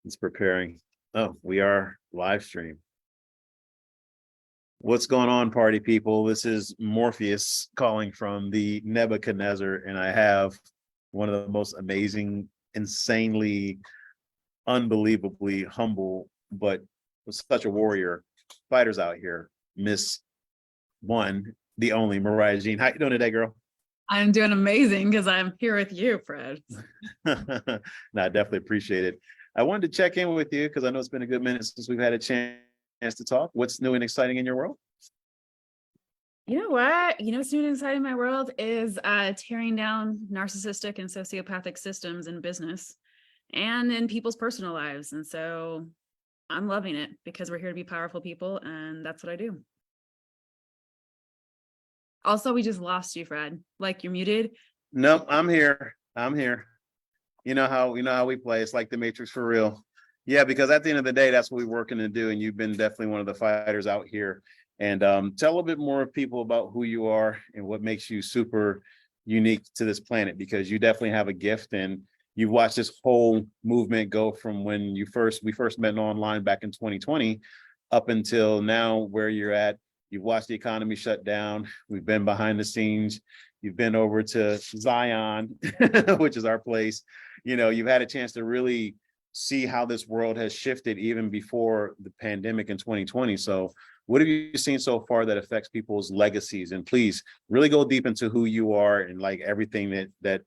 It's preparing. Oh, we are live stream. What's going on, party people? This is Morpheus calling from the Nebuchadnezzar, and I have one of the most amazing, insanely, unbelievably humble, but such a warrior fighters out here. Miss One, the only Mariah Jean. How you doing today, girl? I'm doing amazing because I'm here with you, Fred. No, I definitely appreciate it. I wanted to check in with you because I know it's been a good minute since we've had a chance to talk. What's new and exciting in your world? You know what? You know what's new and exciting in my world is tearing down narcissistic and sociopathic systems in business and in people's personal lives. And so I'm loving it because we're here to be powerful people, and that's what I do. Also, we just lost you, Fred. Like, you're muted. Nope, I'm here. I'm here. You know how we play. It's like the Matrix for real. Yeah, because at the end of the day, that's what we're working to do. And you've been definitely one of the fighters out here. And tell a little bit more of people about who you are and what makes you super unique to this planet, because you definitely have a gift, and you've watched this whole movement go from when we first met online back in 2020 up until now where you're at. You've watched the economy shut down. We've been behind the scenes. You've been over to Zion, which is our place. You've had a chance to really see how this world has shifted even before the pandemic in 2020. So what have you seen so far that affects people's legacies? And please really go deep into who you are and like everything that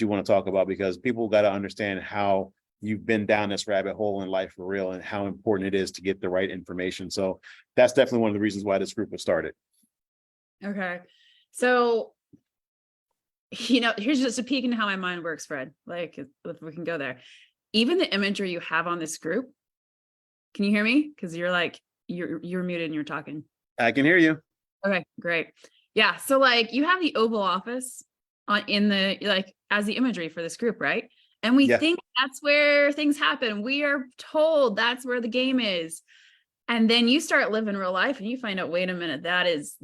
you want to talk about, because people got to understand how you've been down this rabbit hole in life for real and how important it is to get the right information. So that's definitely one of the reasons why this group was started. Okay. So, here's just a peek into how my mind works, Fred. Like, if we can go there. Even the imagery you have on this group, can you hear me? Because you're muted and you're talking. I can hear you. Okay, great. Yeah. So like you have the Oval Office in the as the imagery for this group, right? And we think that's where things happen. We are told that's where the game is. And then you start living real life and you find out, wait a minute, that is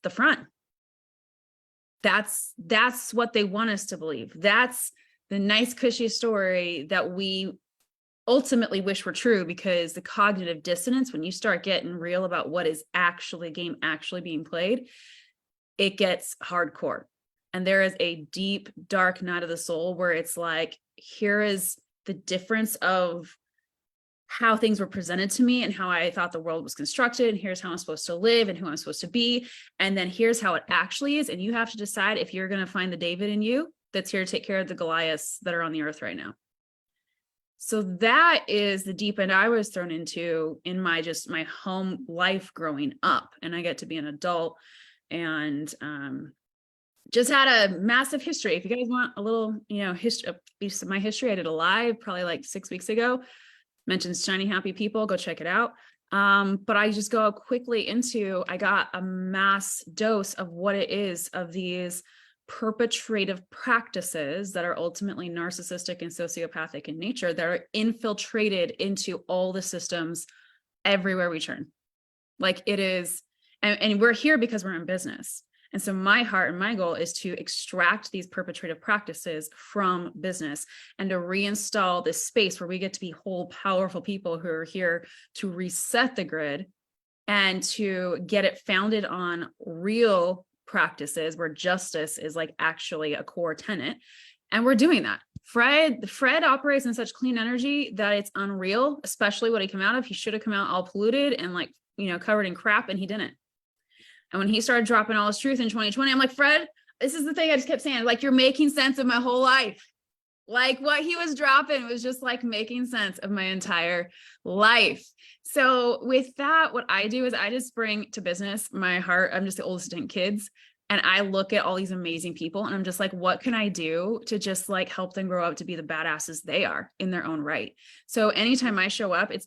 the front. That's what they want us to believe. That's the nice, cushy story that we ultimately wish were true, because the cognitive dissonance, when you start getting real about what is actually game actually being played, it gets hardcore. And there is a deep, dark night of the soul where it's like, here is the difference of how things were presented to me and how I thought the world was constructed. And here's how I'm supposed to live and who I'm supposed to be. And then here's how it actually is. And you have to decide if you're going to find the David in you that's here to take care of the Goliaths that are on the earth right now. So that is the deep end I was thrown into in my home life growing up. And I get to be an adult and just had a massive history. If you guys want a little, history, a piece of my history, I did a live probably like 6 weeks ago, mentions Shiny Happy People, go check it out. But I just go quickly into, I got a mass dose of what it is of these perpetrative practices that are ultimately narcissistic and sociopathic in nature, that are infiltrated into all the systems everywhere we turn. Like it is, and we're here because we're in business. And so my heart and my goal is to extract these perpetrative practices from business and to reinstall this space where we get to be whole, powerful people who are here to reset the grid and to get it founded on real practices where justice is like actually a core tenet. And we're doing that. Fred operates in such clean energy that it's unreal, especially what he came out of. He should have come out all polluted and covered in crap, and he didn't. And when he started dropping all his truth in 2020, I'm like, Fred, this is the thing I just kept saying, like, you're making sense of my whole life. Like what he was dropping was just like making sense of my entire life. So with that, what I do is I just bring to business my heart. I'm just the oldest of 10 kids. And I look at all these amazing people and I'm just like, what can I do to just like help them grow up to be the badasses they are in their own right? So anytime I show up, it's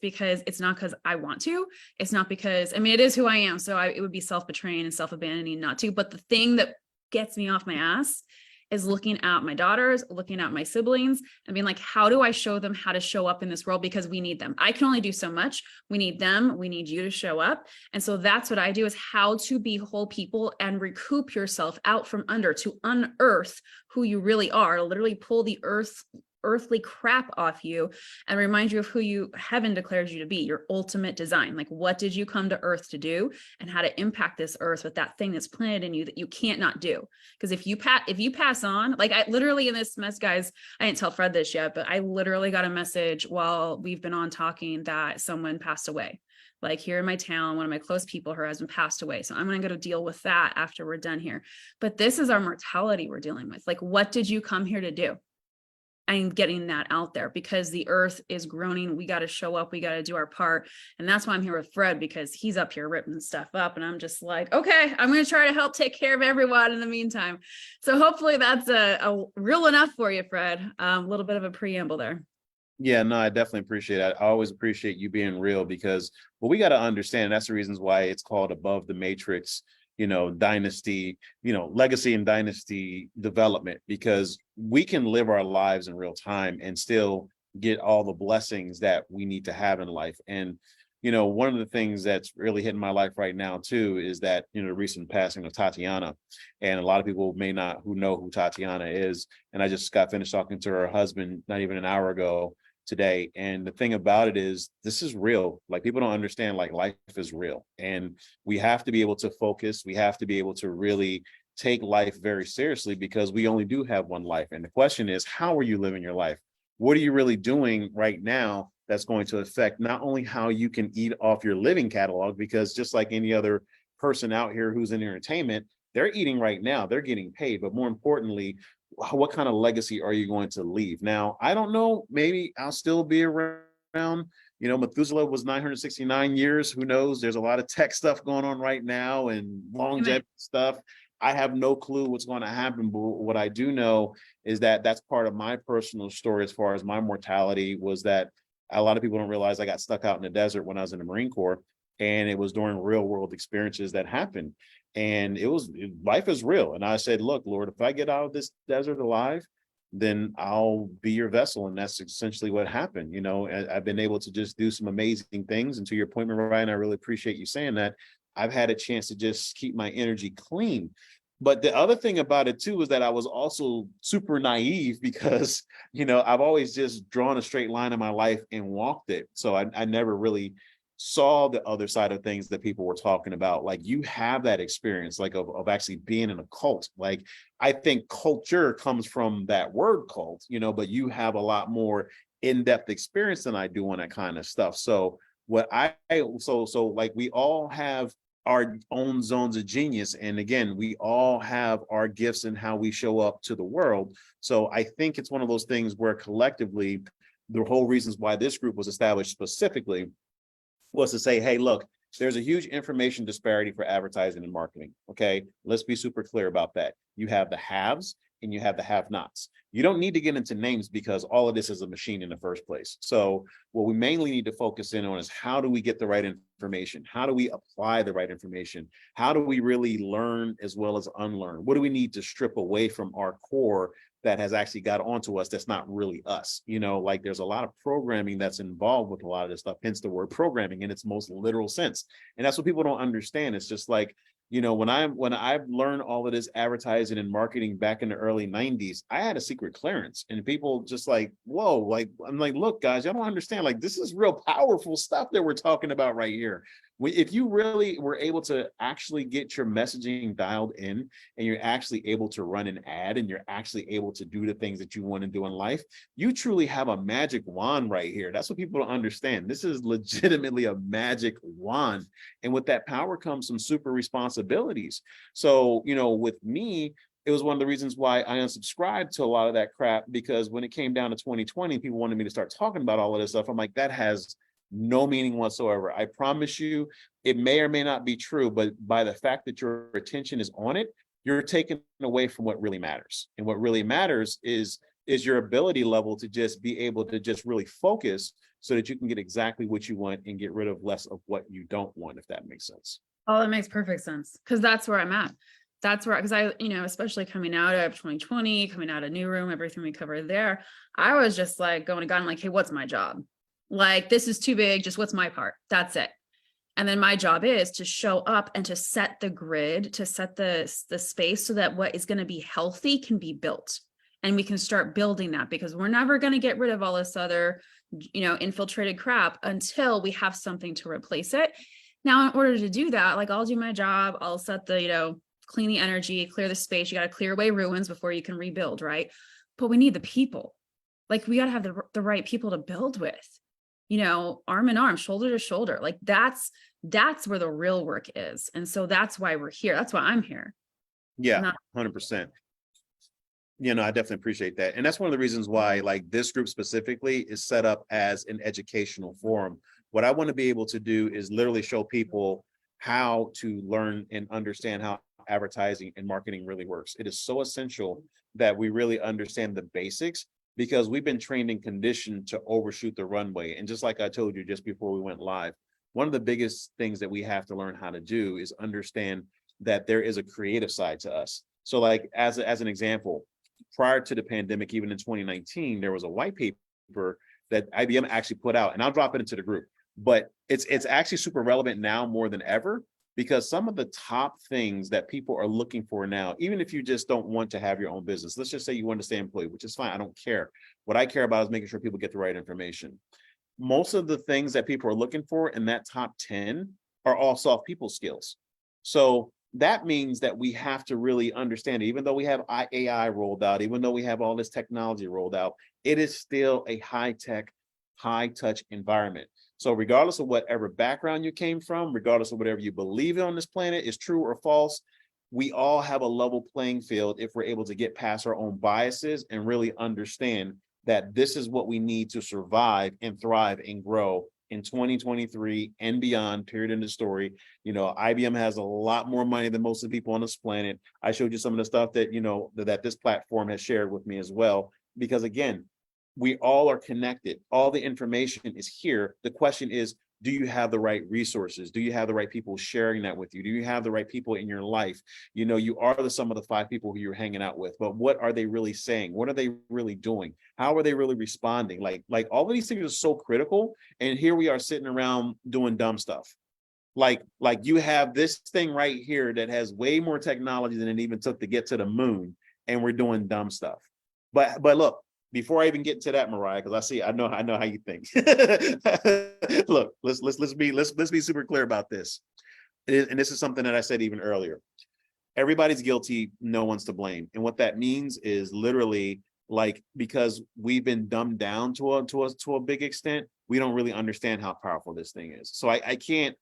not because I want to, it's not because, it is who I am. So it would be self-betraying and self-abandoning not to, but the thing that gets me off my ass is looking at my daughters, looking at my siblings and being like, how do I show them how to show up in this world? Because we need them. I can only do so much. We need them. We need you to show up. And so that's what I do, is how to be whole people and recoup yourself out from under, to unearth who you really are, literally pull the earth earthly crap off you and remind you of who heaven declares you to be, your ultimate design. Like, what did you come to earth to do, and how to impact this earth with that thing that's planted in you that you can't not do. Because if you pass on, like, I literally in this mess, guys, I didn't tell Fred this yet, but I literally got a message while we've been on talking that someone passed away. Like, here in my town, one of my close people, her husband passed away. So I'm going to go to deal with that after we're done here. But this is our mortality we're dealing with. Like, what did you come here to do? And getting that out there, because the earth is groaning. We got to show up. We got to do our part. And that's why I'm here with Fred, because he's up here ripping stuff up. And I'm just like, okay, I'm going to try to help take care of everyone in the meantime. So hopefully that's a real enough for you, Fred. A little bit of a preamble there. Yeah, no, I definitely appreciate it. I always appreciate you being real, because what we got to understand, that's the reasons why it's called Above the Matrix, dynasty, legacy and dynasty development, because we can live our lives in real time and still get all the blessings that we need to have in life. And, one of the things that's really hitting my life right now too, is that, the recent passing of Tatiana. And a lot of people who know who Tatiana is. And I just got finished talking to her husband not even an hour ago today. And the thing about it is, this is real. Like, people don't understand, like, life is real, and we have to be able to focus. We have to be able to really take life very seriously, because we only do have one life. And the question is, how are you living your life? What are you really doing right now that's going to affect not only how you can eat off your living catalog, because just like any other person out here who's in entertainment, they're eating right now, they're getting paid, but more importantly, what kind of legacy are you going to leave? Now, I don't know, maybe I'll still be around. Methuselah was 969 years. Who knows? There's a lot of tech stuff going on right now and longevity stuff. I have no clue what's going to happen, but what I do know is that that's part of my personal story as far as my mortality, was that a lot of people don't realize I got stuck out in the desert when I was in the Marine Corps, and it was during real world experiences that happened. And life is real. And I said, look, Lord, if I get out of this desert alive, then I'll be your vessel. And that's essentially what happened. I've been able to just do some amazing things. And to your point, Ryan, I really appreciate you saying that. I've had a chance to just keep my energy clean. But the other thing about it too is that I was also super naive, because, I've always just drawn a straight line in my life and walked it. So I never really saw the other side of things that people were talking about. Like, you have that experience, like of actually being in a cult. Like, I think culture comes from that word cult, but you have a lot more in-depth experience than I do on that kind of stuff. So like, we all have our own zones of genius. And again, we all have our gifts and how we show up to the world. So I think it's one of those things where collectively, the whole reasons why this group was established specifically was to say, hey, look, there's a huge information disparity for advertising and marketing. Okay, let's be super clear about that. You have the haves and you have the have-nots. You don't need to get into names, because all of this is a machine in the first place. So what we mainly need to focus in on is, how do we get the right information? How do we apply the right information? How do we really learn as well as unlearn? What do we need to strip away from our core that has actually got onto us that's not really us? Like, there's a lot of programming that's involved with a lot of this stuff, hence the word programming in its most literal sense. And that's what people don't understand. It's just like, when I've learned all of this advertising and marketing back in the early 90s, I had a secret clearance, and people just like, whoa, like, I'm like, look, guys, y'all don't understand. Like, this is real powerful stuff that we're talking about right here. If you really were able to actually get your messaging dialed in, and you're actually able to run an ad, and you're actually able to do the things that you want to do in life, you truly have a magic wand right here. That's what people don't understand. This is legitimately a magic wand. And with that power comes some super responsibilities. So, with me, it was one of the reasons why I unsubscribed to a lot of that crap, because when it came down to 2020, people wanted me to start talking about all of this stuff. I'm like, that has no meaning whatsoever. I promise you, it may or may not be true, but by the fact that your attention is on it, you're taken away from what really matters. And what really matters is your ability level to just be able to just really focus, so that you can get exactly what you want and get rid of less of what you don't want, if that makes sense. Oh, that makes perfect sense. Because that's where I'm at. Because I, especially coming out of 2020, coming out of New Room, everything we covered there, I was just like going to God and like, hey, what's my job? Like, this is too big. Just what's my part? That's it. And then my job is to show up and to set the grid, to set the space so that what is going to be healthy can be built. and we can start building that, because we're never going to get rid of all this other, infiltrated crap until we have something to replace it. Now, in order to do that, like, I'll do my job, I'll set the, clean the energy, clear the space. You got to clear away ruins before you can rebuild, right? But we need the people. Like, we got to have the right people to build with, arm in arm, shoulder to shoulder. Like, that's where the real work is. And so that's why we're here. That's why I'm here. Yeah, 100%. I definitely appreciate that. And that's one of the reasons why, like, this group specifically is set up as an educational forum. What I want to be able to do is literally show people how to learn and understand how advertising and marketing really works. It is so essential that we really understand the basics, because we've been trained and conditioned to overshoot the runway. And just like I told you just before we went live, one of the biggest things that we have to learn how to do is understand that there is a creative side to us. So, like, as an example, prior to the pandemic, even in 2019, there was a white paper that IBM actually put out, and I'll drop it into the group, but it's actually super relevant now more than ever, because some of the top things that people are looking for now, even if you just don't want to have your own business, let's just say you want to stay employed, which is fine, I don't care. What I care about is making sure people get the right information. Most of the things that people are looking for in that top 10 are all soft people skills. So that means that we have to really understand, even though we have AI rolled out, even though we have all this technology rolled out, it is still a high-tech, high-touch environment. So regardless of whatever background you came from, regardless of whatever you believe in on this planet is true or false, we all have a level playing field if we're able to get past our own biases and really understand that this is what we need to survive and thrive and grow in 2023 and beyond, period, in the story. IBM has a lot more money than most of the people on this planet. I showed you some of the stuff that, that this platform has shared with me as well, because again, we all are connected. All the information is here. The question is, do you have the right resources? Do you have the right people sharing that with you? Do you have the right people in your life? You are the sum of the 5 people who you're hanging out with, but what are they really saying? What are they really doing? How are they really responding? Like all of these things are so critical. And here we are sitting around doing dumb stuff. Like you have this thing right here that has way more technology than it even took to get to the moon, and we're doing dumb stuff. But look, before I even get to that, Mariah, because I know how you think. Look, let's be super clear about this. And this is something that I said even earlier. Everybody's guilty, no one's to blame. And what that means is literally, like, because we've been dumbed down to a big extent, we don't really understand how powerful this thing is. So I can't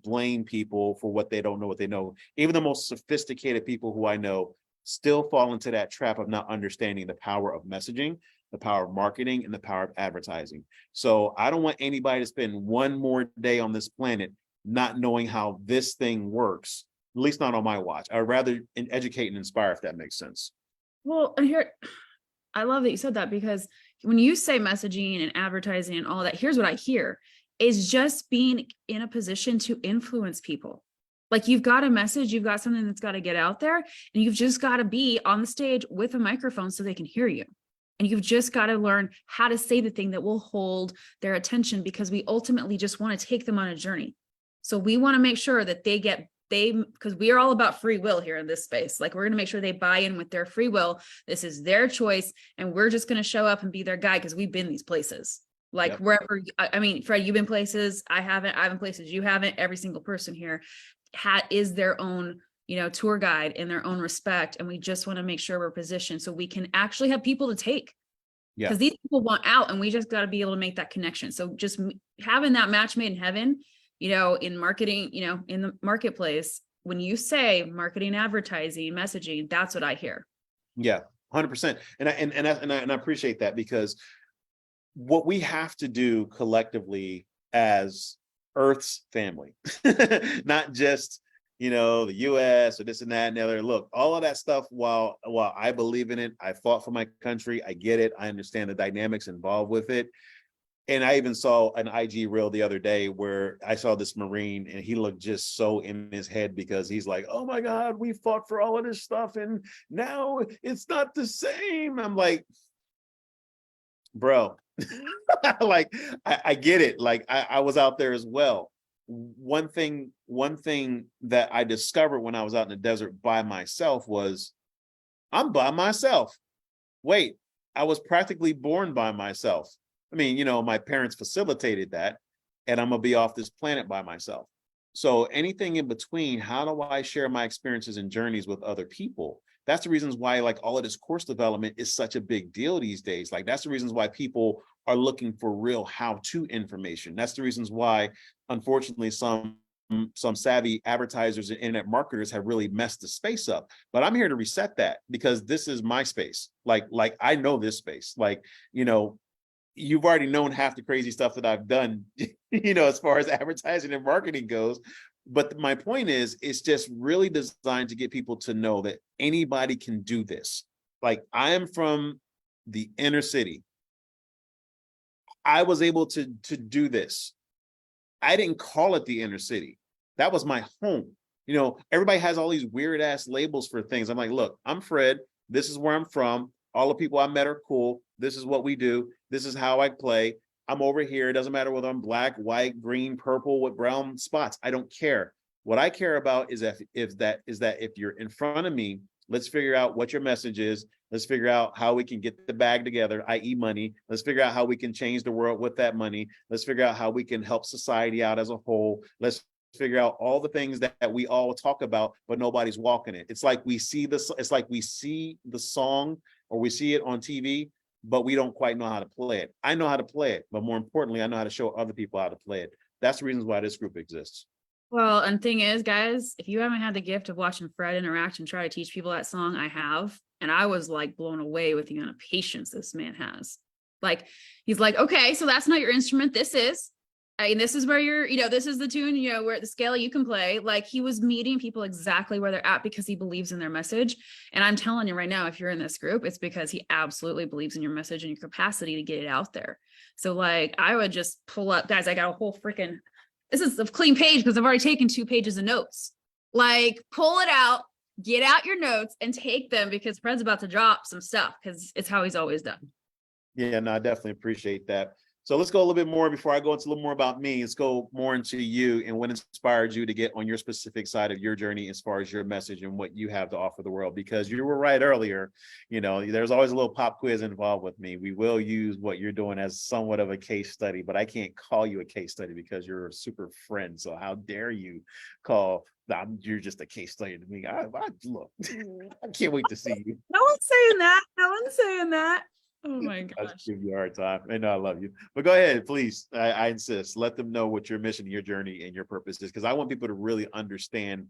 blame people for what they don't know what they know. Even the most sophisticated people who I know still fall into that trap of not understanding the power of messaging, the power of marketing, and the power of advertising. So I don't want anybody to spend one more day on this planet not knowing how this thing works, at least not on my watch. I'd rather educate and inspire, if that makes sense. Well, and here, I love that you said that, because when you say messaging and advertising and all that, here's what I hear is just being in a position to influence people. Like, you've got a message, you've got something that's got to get out there, and you've just got to be on the stage with a microphone so they can hear you. And you've just got to learn how to say the thing that will hold their attention, because we ultimately just want to take them on a journey. So we want to make sure that because we are all about free will here in this space. Like, we're going to make sure they buy in with their free will. This is their choice. And we're just going to show up and be their guide, because we've been these places. Like, wherever, I mean, Fred, you've been places, I've been places, you haven't. Every single person here is their own, tour guide in their own respect. And we just want to make sure we're positioned so we can actually have people to take. Because these people want out, and we just got to be able to make that connection. So just having that match made in heaven, in marketing, in the marketplace, when you say marketing, advertising, messaging, that's what I hear. Yeah, 100%. And I appreciate that, because what we have to do collectively as Earth's family, not just, the US or this and that and the other. Look, all of that stuff, while I believe in it, I fought for my country, I get it, I understand the dynamics involved with it. And I even saw an IG reel the other day where I saw this Marine, and he looked just so in his head, because he's like, oh my God, we fought for all of this stuff and now it's not the same. I'm like, bro, like, I get it. Like, I was out there as well. One thing that I discovered when I was out in the desert by myself was, I'm by myself. wait, I was practically born by myself. I mean, you know, my parents facilitated that, and I'm gonna be off this planet by myself. So anything in between, how do I share my experiences and journeys with other people? That's the reasons why like all of this course development is such a big deal these days. Like that's the reasons why people are looking for real how-to information. That's the reasons why, unfortunately, some savvy advertisers and internet marketers have really messed the space up. But I'm here to reset that because this is my space. Like I know this space. Like, you know, you've already known half the crazy stuff that I've done, you know, as far as advertising and marketing goes. But my point is, it's just really designed to get people to know that anybody can do this. Like I am from the inner city. I was able to do this. I didn't call it the inner city. That was my home. You know, everybody has all these weird ass labels for things. I'm like, look, I'm Fred. This is where I'm from. All the people I met are cool. This is what we do. This is how I play. I'm over here. It doesn't matter whether I'm black, white, green, purple, with brown spots. I don't care. What I care about is if you're in front of me, let's figure out what your message is. Let's figure out how we can get the bag together, i.e. money. Let's figure out how we can change the world with that money. Let's figure out how we can help society out as a whole. Let's figure out all the things that we all talk about, but nobody's walking it. It's like we see the song or we see it on TV, but we don't quite know how to play it. I know how to play it, but more importantly, I know how to show other people how to play it. That's the reasons why this group exists. Well, and thing is, guys, if you haven't had the gift of watching Fred interact and try to teach people that song, I have. And I was like blown away with the amount of patience this man has. Like, he's like, okay, so that's not your instrument. This is. And this is where you're, you know, this is the tune, you know, where the scale you can play. Like he was meeting people exactly where they're at because he believes in their message. And I'm telling you right now, if you're in this group, it's because he absolutely believes in your message and your capacity to get it out there. So like, I would just pull up, guys, I got a whole freaking, this is a clean page because I've already taken 2 pages of notes. Like pull it out, get out your notes and take them because Fred's about to drop some stuff because it's how he's always done. Yeah, no, I definitely appreciate that. So let's go a little bit more before I go into a little more about me. Let's go more into you and what inspired you to get on your specific side of your journey as far as your message and what you have to offer the world. Because you were right earlier, you know, there's always a little pop quiz involved with me. We will use what you're doing as somewhat of a case study, but I can't call you a case study because you're a super friend. So how dare you call you're just a case study to me. Look, I can't wait to see you. No one's saying that. No one's saying that. Oh my I'll gosh. give you a hard time. I know I love you. But go ahead, please. I insist. Let them know what your mission, your journey, and your purpose is. Because I want people to really understand,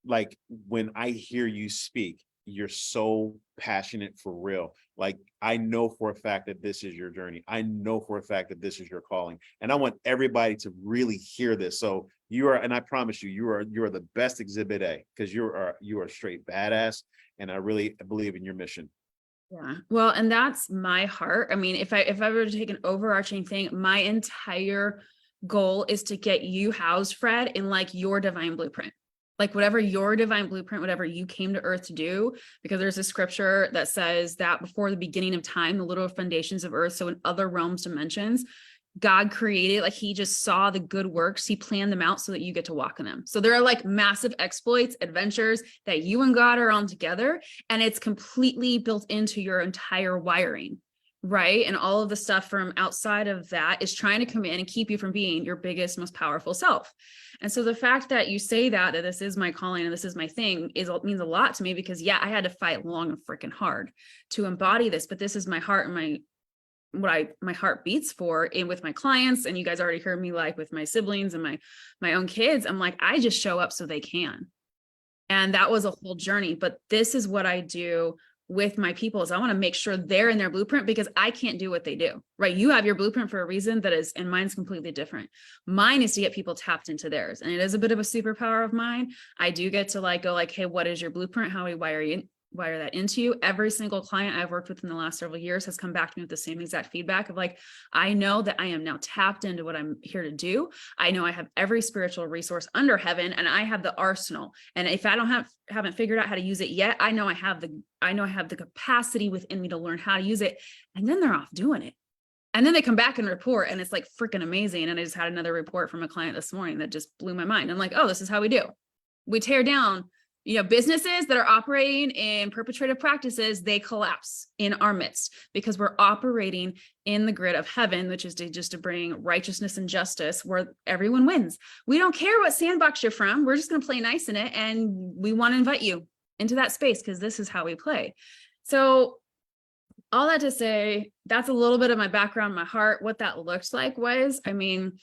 like, when I hear you speak, you're so passionate for real. Like, I know for a fact that this is your journey. I know for a fact that this is your calling. And I want everybody to really hear this. So you are, and I promise you, you are the best exhibit A, because you are straight badass. And I really believe in your mission. Yeah. Well, and that's my heart. I mean, if I were to take an overarching thing, my entire goal is to get you housed, Fred, in like your divine blueprint. Like whatever your divine blueprint, whatever you came to earth to do, because there's a scripture that says that before the beginning of time, the literal foundations of earth, so in other realms, dimensions, God created, like he just saw the good works. He planned them out so that you get to walk in them. So there are like massive exploits, adventures that you and God are on together. And it's completely built into your entire wiring, right? And all of the stuff from outside of that is trying to come in and keep you from being your biggest, most powerful self. And so the fact that you say that this is my calling and this is my thing means a lot to me because yeah, I had to fight long and freaking hard to embody this, but this is my heart and my heart beats for and with my clients. And you guys already heard me like with my siblings and my own kids, I'm like, I just show up so they can. And that was a whole journey. But this is what I do with my people is I want to make sure they're in their blueprint because I can't do what they do, right? You have your blueprint for a reason that is, and mine's completely different. Mine is to get people tapped into theirs. And it is a bit of a superpower of mine. I do get to like, go like, hey, what is your blueprint? How we wire that into you. Every single client I've worked with in the last several years has come back to me with the same exact feedback of like, I know that I am now tapped into what I'm here to do. I know I have every spiritual resource under heaven and I have the arsenal. And if I haven't figured out how to use it yet, I know I have the capacity within me to learn how to use it. And then they're off doing it. And then they come back and report and it's like freaking amazing. And I just had another report from a client this morning that just blew my mind. I'm like, oh, this is how we do. We tear down businesses that are operating in perpetrative practices, they collapse in our midst because we're operating in the grid of heaven, which is just to bring righteousness and justice where everyone wins. We don't care what sandbox you're from. We're just going to play nice in it. And we want to invite you into that space because this is how we play. So all that to say, that's a little bit of my background, my heart. What that looked like was, I mean,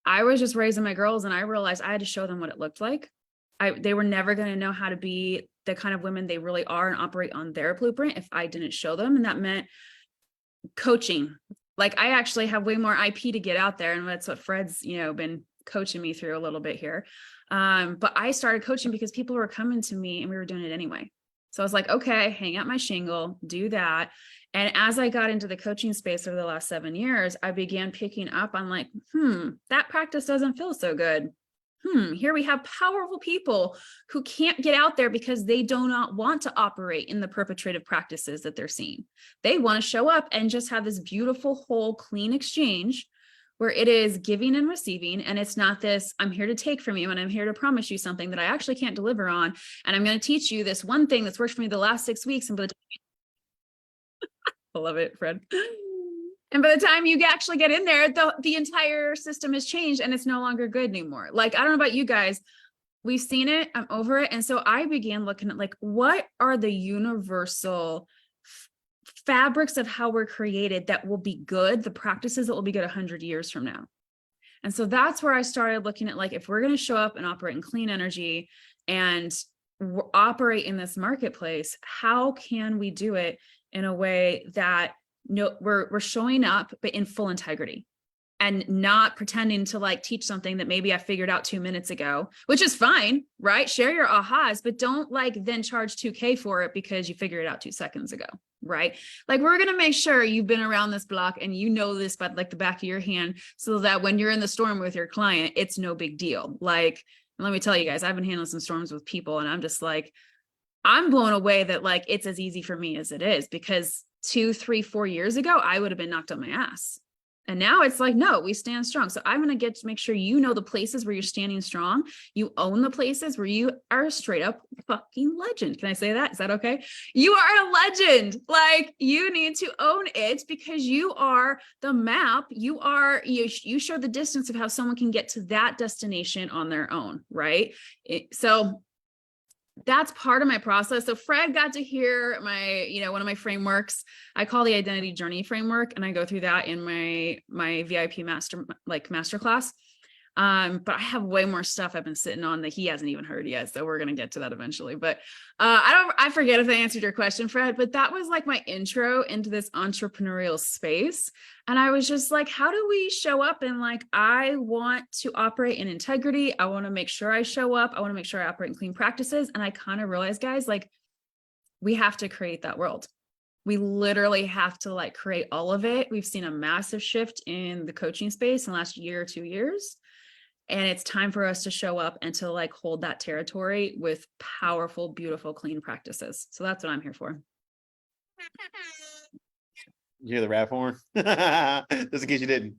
I was just raising my girls and I realized I had to show them what it looked like. They were never going to know how to be the kind of women they really are and operate on their blueprint if I didn't show them. And that meant coaching. Like I actually have way more IP to get out there. And that's what Fred's, been coaching me through a little bit here. But I started coaching because people were coming to me and we were doing it anyway. So I was like, okay, hang out my shingle, do that. And as I got into the coaching space over the last 7 years, I began picking up on like, that practice doesn't feel so good. Here we have powerful people who can't get out there because they do not want to operate in the perpetrative practices that they're seeing. They want to show up and just have this beautiful, whole, clean exchange where it is giving and receiving. And it's not this, I'm here to take from you and I'm here to promise you something that I actually can't deliver on. And I'm going to teach you this one thing that's worked for me the last 6 weeks. And by the time I love it, Fred. And by the time you actually get in there, the entire system has changed and it's no longer good anymore. Like, I don't know about you guys. We've seen it. I'm over it. And so I began looking at like, what are the universal fabrics of how we're created that will be good, the practices that will be good 100 years from now. And so that's where I started looking at like, if we're going to show up and operate in clean energy and operate in this marketplace, how can we do it in a way that we're showing up, but in full integrity and not pretending to like teach something that maybe I figured out 2 minutes ago, which is fine, right? Share your ahas, but don't like then charge $2,000 for it because you figured it out 2 seconds ago, right? Like we're going to make sure you've been around this block and you know this by like the back of your hand so that when you're in the storm with your client, it's no big deal. Like, let me tell you guys, I've been handling some storms with people and I'm just like, I'm blown away that like, it's as easy for me as it is because 2, 3, 4 years ago, I would have been knocked on my ass. And now it's like, no, we stand strong. So I'm going to get to make sure you know the places where you're standing strong. You own the places where you are a straight up fucking legend. Can I say that? Is that okay? You are a legend. Like you need to own it because you are the map. You show the distance of how someone can get to that destination on their own. Right. So that's part of my process. So Fred got to hear my, one of my frameworks. I call the identity journey framework, and I go through that in my VIP masterclass. But I have way more stuff I've been sitting on that he hasn't even heard yet. So we're going to get to that eventually. But I forget if I answered your question, Fred, but that was like my intro into this entrepreneurial space. And I was just like, how do we show up? And like, I want to operate in integrity. I want to make sure I show up. I want to make sure I operate in clean practices. And I kind of realized, guys, like we have to create that world. We literally have to like create all of it. We've seen a massive shift in the coaching space in the last year or 2 years. And it's time for us to show up and to like hold that territory with powerful, beautiful, clean practices. So that's what I'm here for. You hear the rap horn? Just in case you didn't.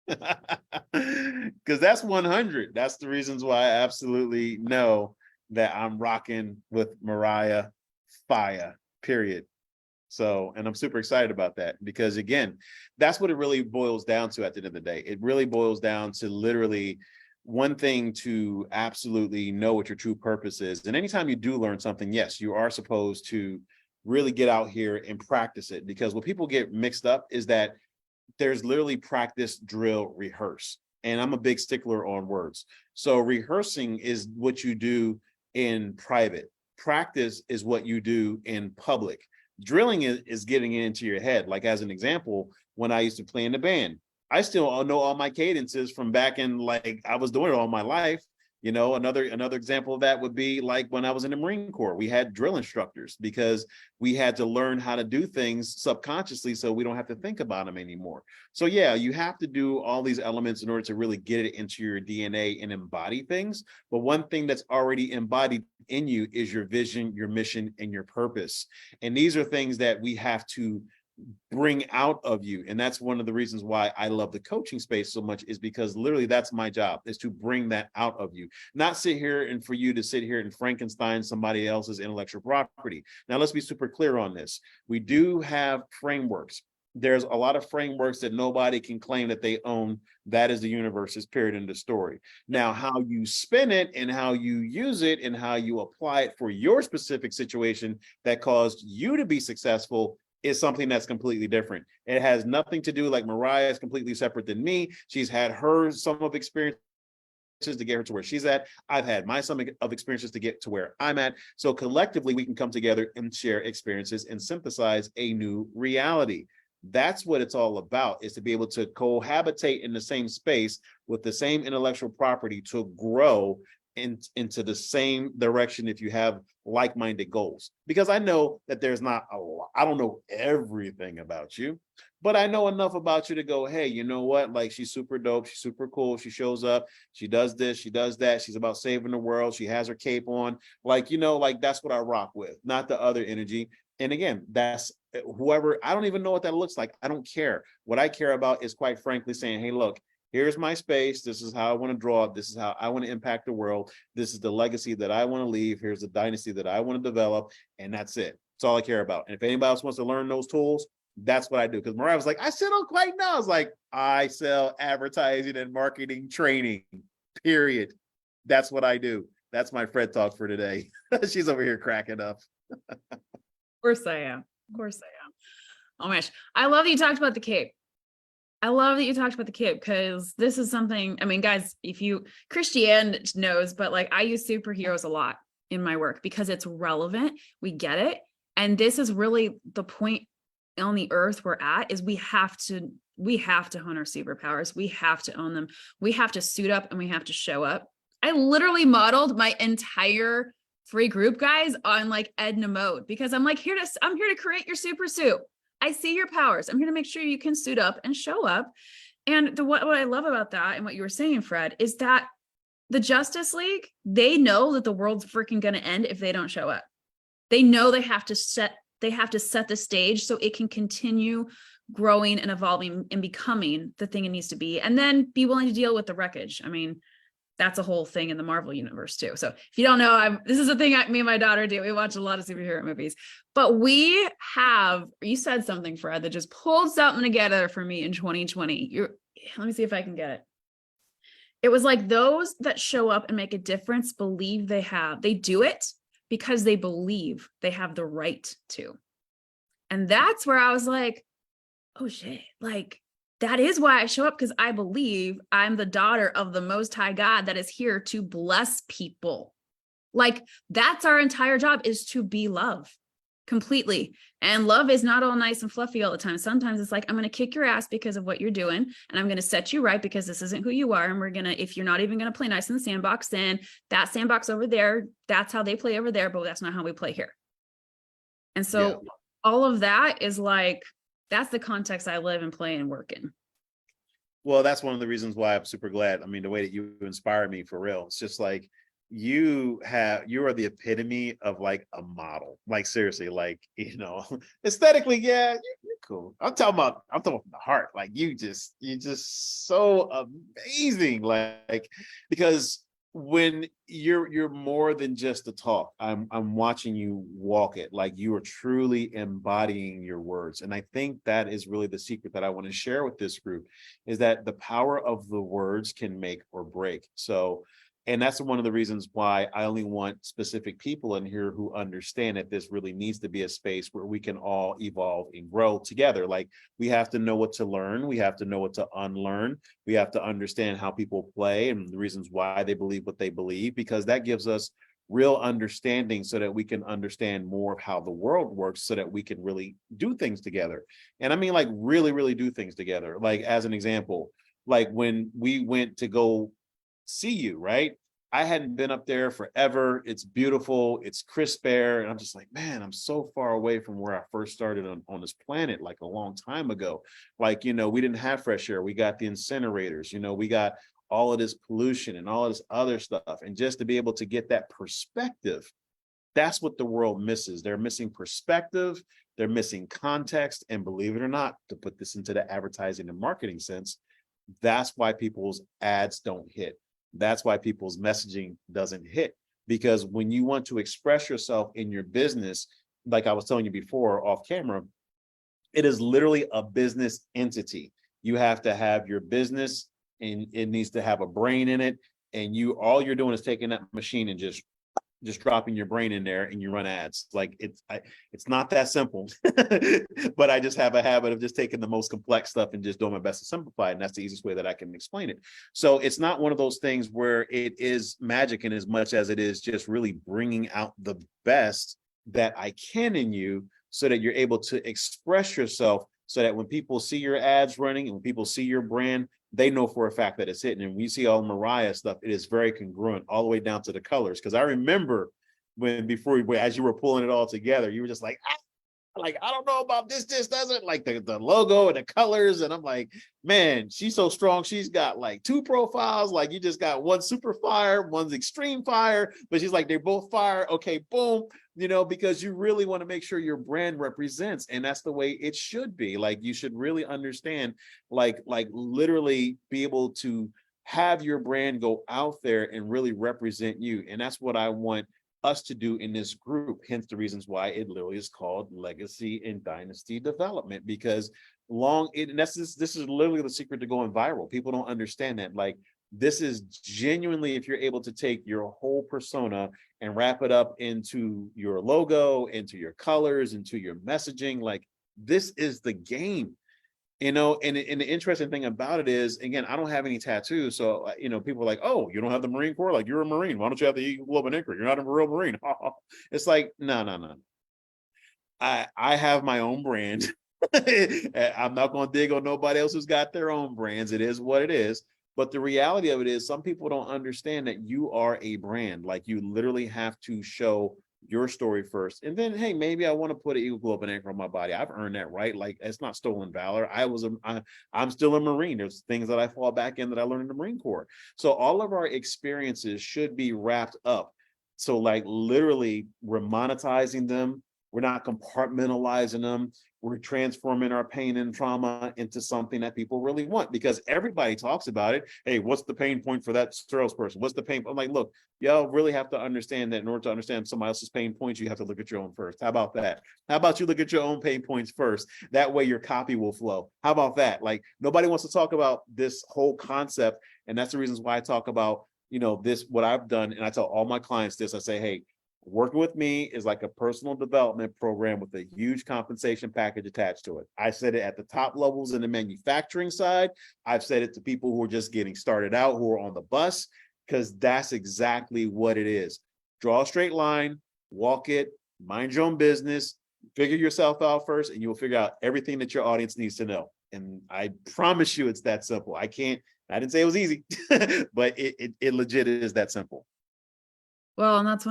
Because that's 100. That's the reasons why I absolutely know that I'm rocking with Mariah Fire, period. So, and I'm super excited about that because again, that's what it really boils down to at the end of the day. It really boils down to literally one thing to absolutely know what your true purpose is. And anytime you do learn something, yes, you are supposed to really get out here and practice it, because what people get mixed up is that there's literally practice, drill, rehearse. And I'm a big stickler on words. So rehearsing is what you do in private. Practice is what you do in public. Drilling is getting it into your head. Like as an example, when I used to play in the band, I still know all my cadences from back in, like I was doing it all my life. Another example of that would be like when I was in the Marine Corps, we had drill instructors because we had to learn how to do things subconsciously so we don't have to think about them anymore. So yeah, you have to do all these elements in order to really get it into your DNA and embody things. But one thing that's already embodied in you is your vision, your mission, and your purpose. And these are things that we have to bring out of you. And that's one of the reasons why I love the coaching space so much, is because literally that's my job, is to bring that out of you, not sit here and for you to sit here and Frankenstein somebody else's intellectual property. Now, let's be super clear on this. We do have frameworks. There's a lot of frameworks that nobody can claim that they own. That is the universe's period in the story. Now, how you spin it and how you use it and how you apply it for your specific situation that caused you to be successful is something that's completely different. It has nothing to do, like Mariah is completely separate than me. She's had her some of experience to get her to where she's at. I've had my some of experiences to get to where I'm at. So collectively, we can come together and share experiences and synthesize a new reality. That's what it's all about, is to be able to cohabitate in the same space with the same intellectual property to grow into the same direction if you have like-minded goals. Because I know that there's not a lot, I don't know everything about you, but I know enough about you to go, hey, you know what? Like, she's super dope, she's super cool, she shows up, she does this, she does that, she's about saving the world, she has her cape on. Like, you know, like that's what I rock with, not the other energy. And again, that's whoever, I don't even know what that looks like. I don't care. What I care about is, quite frankly, saying, hey, look, here's my space. This is how I want to draw. This is how I want to impact the world. This is the legacy that I want to leave. Here's the dynasty that I want to develop. And that's it. That's all I care about. And if anybody else wants to learn those tools, that's what I do. Because Mariah was like, I still don't quite know. I was like, I sell advertising and marketing training, period. That's what I do. That's my Fred talk for today. She's over here cracking up. Of course I am. Of course I am. Oh my gosh. I love that you talked about the cape. I love that you talked about the cape, because this is something, I mean, guys, if you, Christiane knows, but like, I use superheroes a lot in my work because it's relevant. We get it. And this is really the point on the earth we're at, is we have to hone our superpowers. We have to own them. We have to suit up and we have to show up. I literally modeled my entire free group, guys, on like Edna mode, because I'm like, I'm here to create your super suit. I see your powers. I'm here to make sure you can suit up and show up. And what I love about that, and what you were saying, Fred, is that the Justice League, they know that the world's freaking going to end if they don't show up. They know they have to set the stage so it can continue growing and evolving and becoming the thing it needs to be, and then be willing to deal with the wreckage. I mean, that's a whole thing in the Marvel universe too. So if you don't know, this is a thing me and my daughter do. We watch a lot of superhero movies, but you said something, Fred, that just pulled something together for me in 2020. Let me see if I can get it. It was like, those that show up and make a difference believe they do it because they believe they have the right to. And that's where I was like, oh shit, like, that is why I show up, because I believe I'm the daughter of the Most High God that is here to bless people. Like, that's our entire job, is to be love completely. And love is not all nice and fluffy all the time. Sometimes it's like, I'm going to kick your ass because of what you're doing, and I'm going to set you right because this isn't who you are. And if you're not even going to play nice in the sandbox, then that sandbox over there, that's how they play over there, but that's not how we play here. And so all of that is like, that's the context I live and play and work in. Well, that's one of the reasons why I'm super glad. I mean, the way that you inspire me, for real. It's just like, you are the epitome of like a model. Like, seriously, like, you know, aesthetically, yeah, you're cool. I'm talking about from the heart. Like, you're just so amazing. Like, because when you're more than just a talk, I'm watching you walk it. Like, you are truly embodying your words. And I think that is really the secret that I want to share with this group, is that the power of the words can make or break. So, and that's one of the reasons why I only want specific people in here who understand that this really needs to be a space where we can all evolve and grow together. Like, we have to know what to learn. We have to know what to unlearn. We have to understand how people play and the reasons why they believe what they believe, because that gives us real understanding so that we can understand more of how the world works, so that we can really do things together. And I mean, like, really, really do things together. Like, as an example, like when we went to go see you, right? I hadn't been up there forever. It's beautiful. It's crisp air. And I'm just like, man, I'm so far away from where I first started on this planet, like a long time ago. Like, you know, we didn't have fresh air. We got the incinerators, you know, we got all of this pollution and all of this other stuff. And just to be able to get that perspective That's what the world misses. They're missing perspective, they're missing context, and believe it or not, to put this into the advertising and marketing sense, that's why people's ads don't hit. That's why people's messaging doesn't hit. Because when you want to express yourself in your business, like I was telling you before off camera, it is literally a business entity. You have to have your business and it needs to have a brain in it. And all you're doing is taking that machine and just dropping your brain in there and you run ads. Like it's not that simple, but I just have a habit of just taking the most complex stuff and just doing my best to simplify it. And that's the easiest way that I can explain it. So it's not one of those things where it is magic in as much as it is just really bringing out the best that I can in you so that you're able to express yourself so that when people see your ads running and when people see your brand, they know for a fact that it's hitting. And we see all Mariah stuff, it is very congruent all the way down to the colors. Because I remember as you were pulling it all together, you were just like, I don't know about this doesn't like the logo and the colors. And I'm like, man, she's so strong. She's got like 2 profiles. Like you just got one super fire, one's extreme fire, but she's like, they're both fire. Okay, boom. Because you really want to make sure your brand represents, and that's the way it should be. Like you should really understand, like literally be able to have your brand go out there and really represent you. And that's what I want us to do in this group. Hence the reasons why it literally is called Legacy and Dynasty Development, because this is literally the secret to going viral. People don't understand that. Like this is genuinely, if you're able to take your whole persona and wrap it up into your logo, into your colors, into your messaging, like this is the game. And the interesting thing about it is, again, I don't have any tattoos. So, people are like, oh, you don't have the Marine Corps? Like, you're a Marine. Why don't you have the Eagle Globe and Anchor? You're not a real Marine. It's like, no. I have my own brand. I'm not going to dig on nobody else who's got their own brands. It is what it is. But the reality of it is some people don't understand that you are a brand. Like you literally have to show your story first. And then, hey, maybe I want to put an Eagle Globe and Anchor on my body. I've earned that right. Like it's not stolen valor. I'm still a Marine. There's things that I fall back in that I learned in the Marine Corps. So all of our experiences should be wrapped up. So like literally we're monetizing them. We're not compartmentalizing them. We're transforming our pain and trauma into something that people really want, because everybody talks about it. Hey, what's the pain point for that salesperson? What's the pain? I'm like, look, y'all really have to understand that in order to understand somebody else's pain points, you have to look at your own first. How about that? How about you look at your own pain points first? That way your copy will flow. How about that? Like nobody wants to talk about this whole concept. And that's the reasons why I talk about, this, what I've done. And I tell all my clients this, I say, hey, working with me is like a personal development program with a huge compensation package attached to it. I said it at the top levels in the manufacturing side. I've said it to people who are just getting started out, who are on the bus, because that's exactly what it is. Draw a straight line, walk it, mind your own business, figure yourself out first, and you'll figure out everything that your audience needs to know. And I promise you it's that simple. I didn't say it was easy, but it legit is that simple. Well, and that's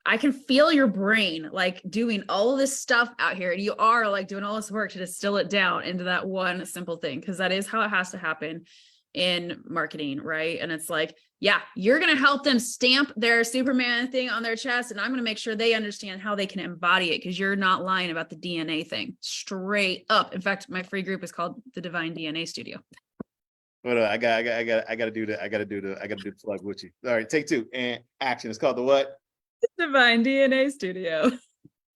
I can feel your brain like doing all of this stuff out here. And you are like doing all this work to distill it down into that one simple thing, because that is how it has to happen in marketing, right? And it's like, yeah, you're going to help them stamp their Superman thing on their chest. And I'm going to make sure they understand how they can embody it, because you're not lying about the DNA thing straight up. In fact, my free group is called the Divine DNA Studio. But I gotta do the plug with you. All right, take 2 and action. It's called the what? Divine DNA Studio.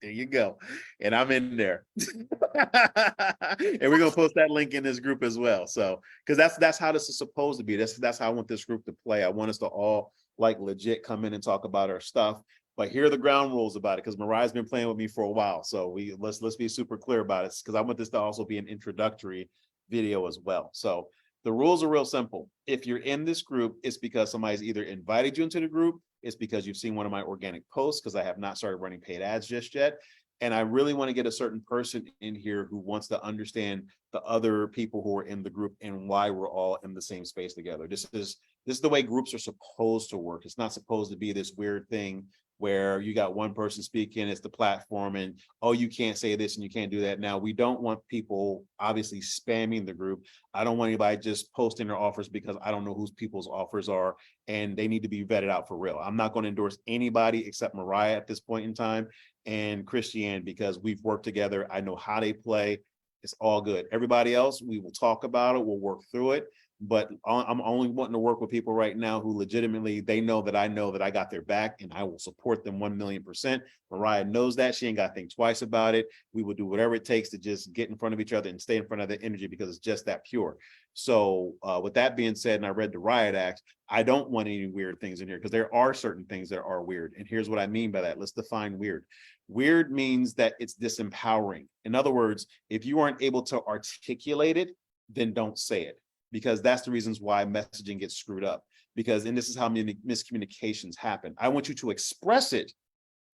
There you go. And I'm in there. And we're gonna post that link in this group as well. So because that's how this is supposed to be. That's how I want this group to play. I want us to all like legit come in and talk about our stuff. But here are the ground rules about it, because Mariah's been playing with me for a while. So let's be super clear about it, because I want this to also be an introductory video as well. So the rules are real simple. If you're in this group, it's because somebody's either invited you into the group, it's because you've seen one of my organic posts, because I have not started running paid ads just yet. And I really want to get a certain person in here who wants to understand the other people who are in the group and why we're all in the same space together. This is the way groups are supposed to work. It's not supposed to be this weird thing where you got one person speaking, it's the platform, and oh, you can't say this and you can't do that. Now, we don't want people obviously spamming the group. I don't want anybody just posting their offers because I don't know whose people's offers are, and they need to be vetted out for real. I'm not going to endorse anybody except Mariah at this point in time and Christiane, because we've worked together. I know how they play. It's all good. Everybody else, we will talk about it. We'll work through it. But I'm only wanting to work with people right now who legitimately, they know that I got their back and I will support them 1,000,000%. Mariah knows that. She ain't got to think twice about it. We will do whatever it takes to just get in front of each other and stay in front of the energy, because it's just that pure. So with that being said, and I read the Riot Act, I don't want any weird things in here, because there are certain things that are weird. And here's what I mean by that. Let's define weird. Weird means that it's disempowering. In other words, if you aren't able to articulate it, then don't say it, because that's the reasons why messaging gets screwed up. Because, and this is how many miscommunications happen. I want you to express it,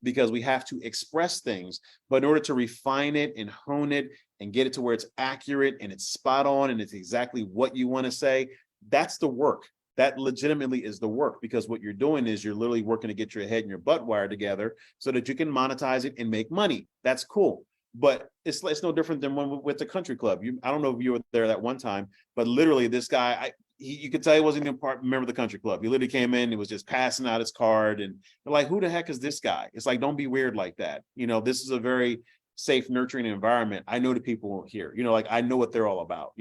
because we have to express things, but in order to refine it and hone it and get it to where it's accurate and it's spot on and it's exactly what you want to say, that's the work. That legitimately is the work, because what you're doing is you're literally working to get your head and your butt wired together so that you can monetize it and make money. That's cool. But it's no different than one with the country club. I don't know if you were there that one time, but literally this guy, you could tell he wasn't even member of the country club. He literally came in, he was just passing out his card, and they're like, who the heck is this guy? It's like, don't be weird like that. This is a very safe, nurturing environment. I know the people here, like I know what they're all about,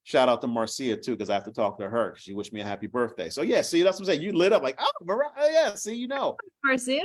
Shout out to Marcia too, because I have to talk to her because she wished me a happy birthday. So yeah, see, that's what I'm saying. You lit up like, oh, Mariah, yeah, see, Marcia?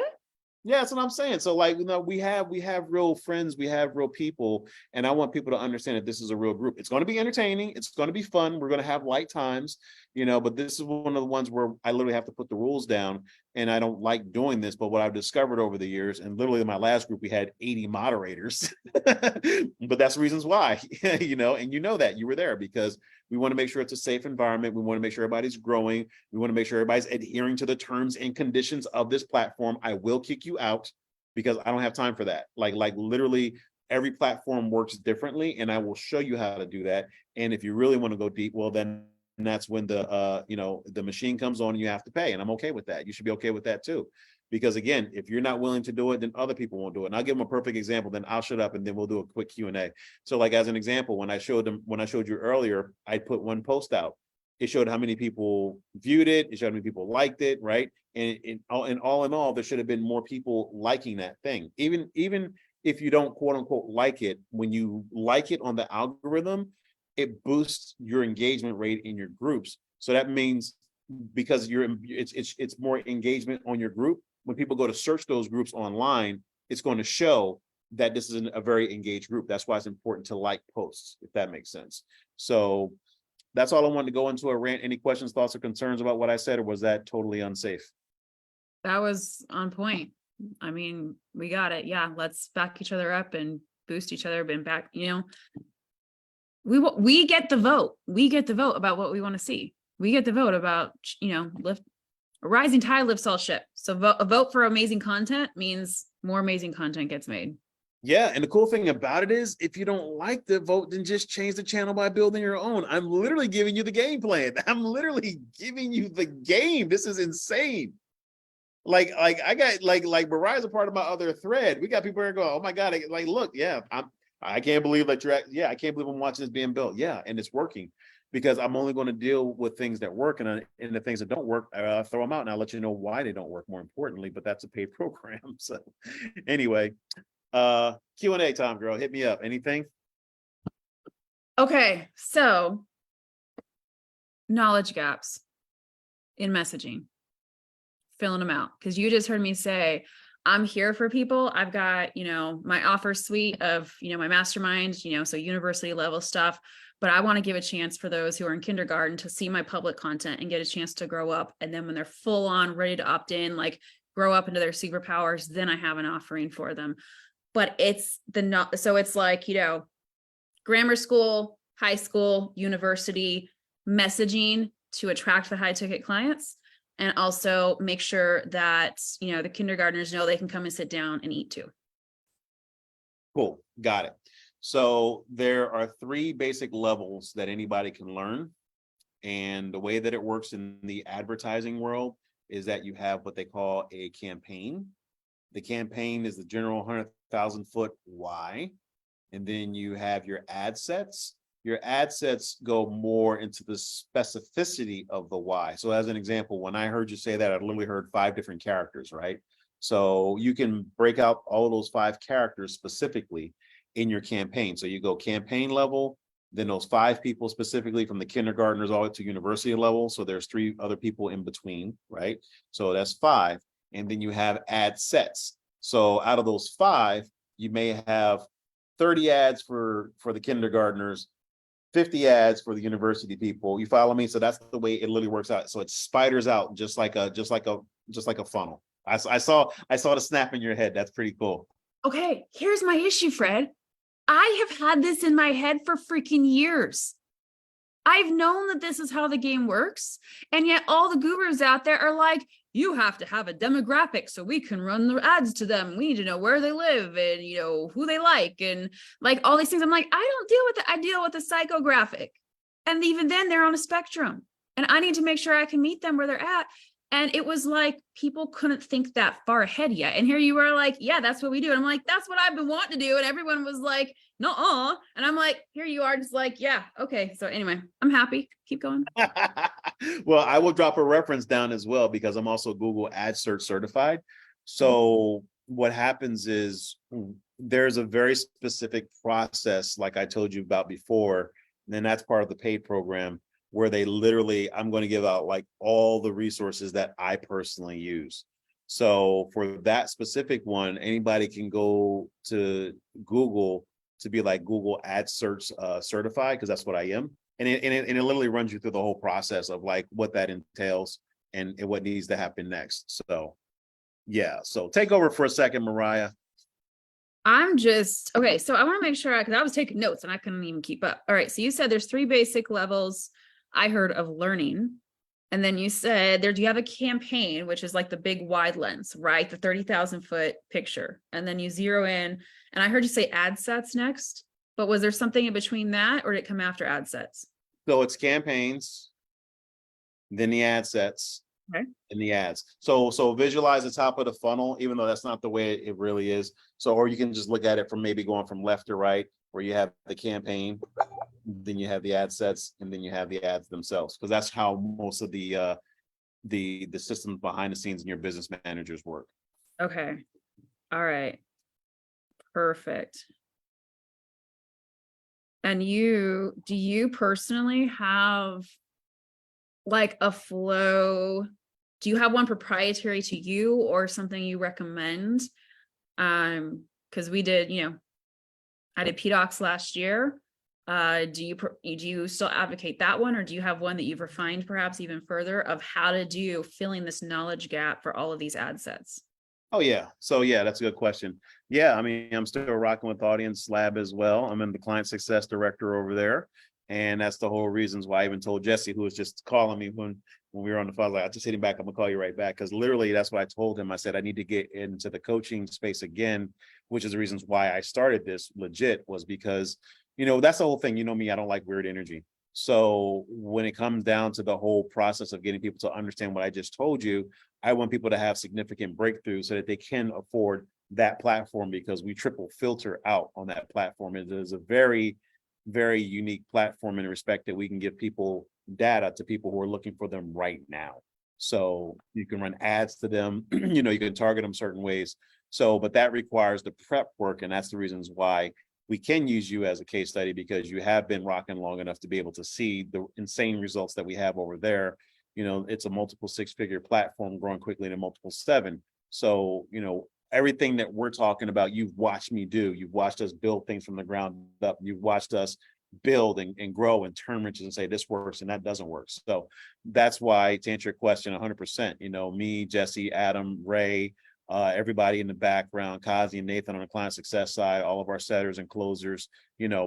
Yeah, that's what I'm saying. So like, we have real friends, we have real people, and I want people to understand that this is a real group. It's going to be entertaining, it's going to be fun, we're going to have light times, but this is one of the ones where I literally have to put the rules down, and I don't like doing this. But what I've discovered over the years, and literally in my last group, we had 80 moderators, but that's reasons why, and that you were there, because we want to make sure it's a safe environment. We want to make sure everybody's growing. We want to make sure everybody's adhering to the terms and conditions of this platform. I will kick you out because I don't have time for that. Like literally every platform works differently, and I will show you how to do that. And if you really want to go deep, well, then that's when the machine comes on and you have to pay. And I'm okay with that. You should be okay with that too. Because again, if you're not willing to do it, then other people won't do it. And I'll give them a perfect example, then I'll shut up and then we'll do a quick Q&A. So like, as an example, when I showed you earlier, I put one post out. It showed how many people viewed it. It showed how many people liked it, right? And all in all, there should have been more people liking that thing. Even if you don't quote unquote like it, when you like it on the algorithm, it boosts your engagement rate in your groups. So that means, because it's more engagement on your group, when people go to search those groups online, it's going to show that this is a very engaged group. That's why it's important to like posts, if that makes sense. So that's all I wanted to go into a rant. Any questions, thoughts, or concerns about what I said, or was that totally unsafe? That was on point. I mean, we got it. Yeah, let's back each other up and boost each other and back, we get the vote. We get the vote about what we want to see. We get the vote about, a rising tide lifts all ships. So a vote for amazing content means more amazing content gets made. Yeah, and the cool thing about it is, if you don't like the vote, then just change the channel by building your own. I'm literally giving you the game plan. I'm literally giving you the game. This is insane. Like I got like Mariah's a part of my other thread. We got people here going, oh my God, look, yeah, I can't believe that I can't believe I'm watching this being built. Yeah, and it's working, because I'm only going to deal with things that work, and the things that don't work, throw them out, and I'll let you know why they don't work, more importantly. But that's a paid program. So anyway, Q&A time, girl. Hit me up. Anything? Okay, so knowledge gaps in messaging, filling them out, because you just heard me say I'm here for people. I've got my offer suite of my mastermind, so university level stuff, but I want to give a chance for those who are in kindergarten to see my public content and get a chance to grow up, and then when they're full on ready to opt in, like grow up into their superpowers, then I have an offering for them. But it's so it's like grammar school, high school, university messaging to attract the high ticket clients, and also make sure that the kindergartners know they can come and sit down and eat too. Cool, got it. So there are 3 basic levels that anybody can learn, and the way that it works in the advertising world is that you have what they call a campaign, The campaign is the general 100,000 foot why. And then you have your ad sets. Your ad sets go more into the specificity of the why. So as an example, when I heard you say that, I literally heard 5 different characters, right? So you can break out all those 5 characters specifically in your campaign. So you go campaign level, then those 5 people specifically from the kindergartners all the way to university level. So there's 3 other people in between, right? So that's 5. And then you have ad sets. So out of those 5, you may have 30 ads for the kindergartners, 50 ads for the university people. You follow me? So that's the way it literally works out. So it spiders out just like a funnel. I saw the snap in your head. That's pretty cool. Okay, here's my issue, Fred. I have had this in my head for freaking years. I've known that this is how the game works, and yet all the gurus out there are like, you have to have a demographic so we can run the ads to them. We need to know where they live and, you know, who they like and like all these things. I'm like, I don't deal with it. I deal with the psychographic. And even then they're on a spectrum and I need to make sure I can meet them where they're at. And it was like, people couldn't think that far ahead yet. And here you are like, yeah, that's what we do. And I'm like, that's what I've been wanting to do. And everyone was like, no, and I'm like, here you are just like, yeah, okay. So anyway, I'm happy. Keep going. Well, I will drop a reference down as well because I'm also Google Ad Search certified. So what happens is there's a very specific process, like I told you about before, and that's part of the paid program where they literally, I'm going to give out like all the resources that I personally use. So for that specific one, anybody can go to Google to be like Google Ad Search certified, because that's what I am. And it literally runs you through the whole process of like what that entails and what needs to happen next. So yeah, so take over for a second, Mariah. I'm just, okay, so I want to make sure, because I was taking notes and I couldn't even keep up. All right, so you said there's 3 basic levels I heard of learning. And then you said there, do you have a campaign, which is like the big wide lens, right? The 30,000 foot picture. And then you zero in, and I heard you say ad sets next, but was there something in between that or did it come after ad sets? So it's campaigns, then the ad sets, Okay. and the ads. So visualize the top of the funnel, even though that's not the way it really is. So, or you can just look at it from maybe going from left to right, where you have the campaign, then you have the ad sets, and then you have the ads themselves, because that's how most of the systems behind the scenes in your business managers work. Okay. All right. Perfect. And do you personally have like a flow? Do you have one proprietary to you or something you recommend? Because we did, I did PDocs last year. Do you still advocate that one, or do you have one that you've refined perhaps even further of how to do filling this knowledge gap for all of these ad sets? Oh yeah. So yeah, that's a good question. Yeah, I mean, I'm still rocking with Audience Lab as well. I'm in the client success director over there. And that's the whole reasons why I even told Jesse, who was just calling me when we were on the phone, like, I just hit him back, I'm gonna call you right back. Because literally that's what I told him. I said, I need to get into the coaching space again, which is the reasons why I started this legit, was because, that's the whole thing. You know me, I don't like weird energy. So when it comes down to the whole process of getting people to understand what I just told you, I want people to have significant breakthroughs so that they can afford that platform, because we triple filter out on that platform. It is a very, very unique platform in the respect that we can give people data to people who are looking for them right now. So you can run ads to them, you can target them certain ways. So, but that requires the prep work. And that's the reasons why we can use you as a case study, because you have been rocking long enough to be able to see the insane results that we have over there. It's a multiple 6-figure platform growing quickly to multiple 7. So, everything that we're talking about, you've watched me do. You've watched us build things from the ground up. You've watched us build and grow and turn wrenches and say this works and that doesn't work. So that's why, to answer your question 100%, me, Jesse, Adam, Ray, everybody in the background, Kazi and Nathan on the client success side, all of our setters and closers,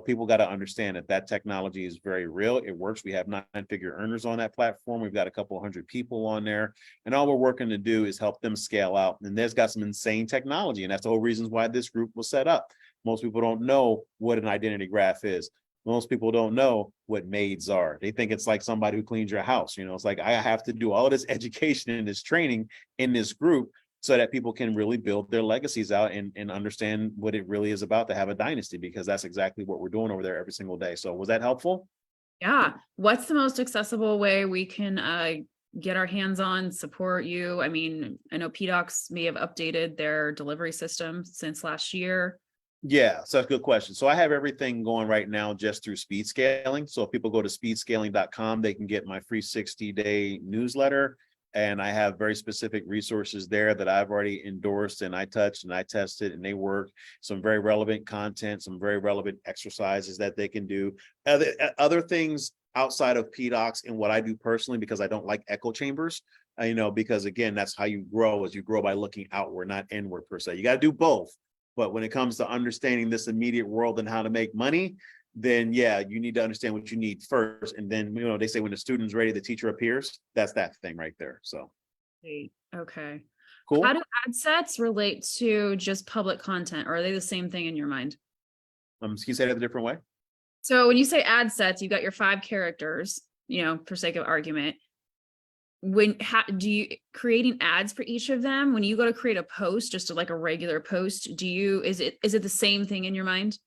people got to understand that technology is very real. It works. We have 9-figure earners on that platform. We've got a couple 100 people on there, and all we're working to do is help them scale out. And there's got some insane technology, and that's the whole reasons why this group was set up. Most people don't know what an identity graph is. Most people don't know what maids are. They think it's like somebody who cleans your house. It's like I have to do all of this education and this training in this group so that people can really build their legacies out and understand what it really is about to have a dynasty, because that's exactly what we're doing over there every single day. So was that helpful? Yeah. What's the most accessible way we can get our hands on, support you? I mean, I know PDocs may have updated their delivery system since last year. Yeah, so that's a good question. So I have everything going right now just through speed scaling. So if people go to speedscaling.com, they can get my free 60-day newsletter. And I have very specific resources there that I've already endorsed and I touched and I tested and they work. Some very relevant content, some very relevant exercises that they can do. Other things outside of PDocs and what I do personally, because I don't like echo chambers, because again, that's how you grow, as you grow by looking outward, not inward per se. You got to do both. But when it comes to understanding this immediate world and how to make money, then yeah, you need to understand what you need first. And then, they say when the student's ready, the teacher appears. That's that thing right there. So Great. Okay. cool. How do ad sets relate to just public content, or are they the same thing in your mind? Can you say that a different way? So when you say ad sets, you've got your 5 characters, for sake of argument. Do you creating ads for each of them? When you go to create a post, just like a regular post, is it the same thing in your mind?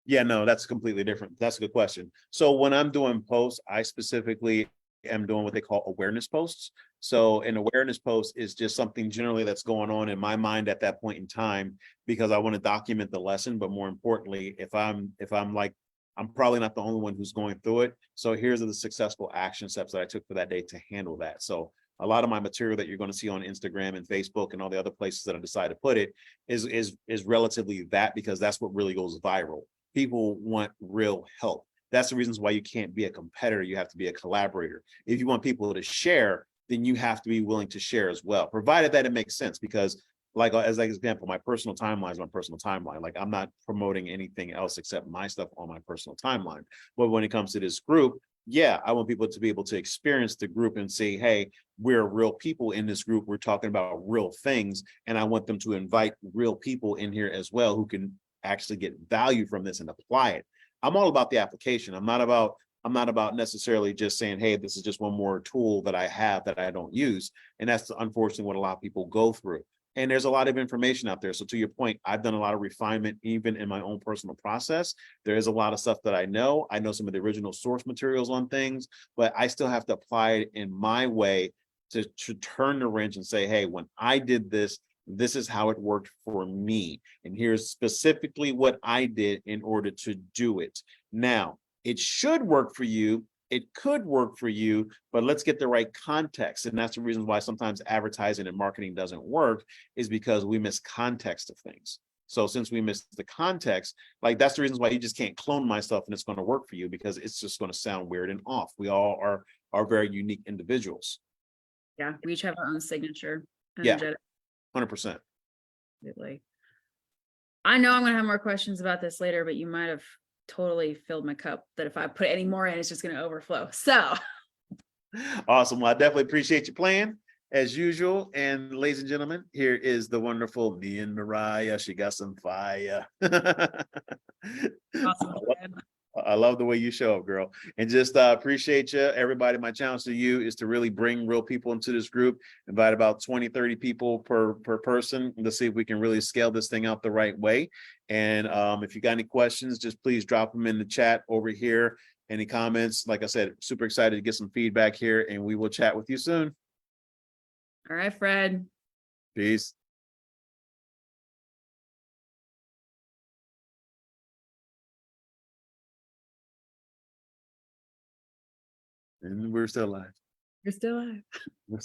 Yeah, no, that's completely different. That's a good question. So when I'm doing posts, I specifically am doing what they call awareness posts. So an awareness post is just something generally that's going on in my mind at that point in time, because I want to document the lesson. But more importantly, if I'm like, I'm probably not the only one who's going through it. So here's the successful action steps that I took for that day to handle that. So a lot of my material that you're going to see on Instagram and Facebook and all the other places that I decide to put it is relatively that, because that's what really goes viral. People want real help. That's the reasons why you can't be a competitor. You have to be a collaborator. If you want people to share, then you have to be willing to share as well, provided that it makes sense. Because like, as an example, my personal timeline is my personal timeline. Like, I'm not promoting anything else except my stuff on my personal timeline. But when it comes to this group, yeah, I want people to be able to experience the group and say, hey, we're real people in this group. We're talking about real things. And I want them to invite real people in here as well who can actually get value from this and apply it. I'm all about the application. I'm not about necessarily just saying, hey, this is just one more tool that I have that I don't use. And that's unfortunately what a lot of people go through. And there's a lot of information out there. So to your point, I've done a lot of refinement, even in my own personal process. There is a lot of stuff that I know. I know some of the original source materials on things, but I still have to apply it in my way to turn the wrench and say, hey, when I did this, this is how it worked for me. And here's specifically what I did in order to do it. Now, it should work for you. It could work for you, but let's get the right context. And that's the reason why sometimes advertising and marketing doesn't work, is because we miss context of things. So since we miss the context, like, that's the reasons why you just can't clone my stuff and it's going to work for you, because it's just going to sound weird and off. We all are very unique individuals. Yeah, we each have our own signature. Yeah, 100%. Absolutely. I know I'm going to have more questions about this later, but you might have totally filled my cup, that if I put any more in, it's just going to overflow. So Awesome. Well, I definitely appreciate your plan as usual. And ladies and gentlemen, here is the wonderful me and Mariah. She got some fire. awesome. I love the way you show up, girl. And just appreciate you, everybody. My challenge to you is to really bring real people into this group. Invite about 20, 30 people per person to see if we can really scale this thing out the right way. And if you got any questions, just please drop them in the chat over here. Any comments? Like I said, super excited to get some feedback here, and we will chat with you soon. All right, Fred. Peace. And we're still live. You're still alive. We're still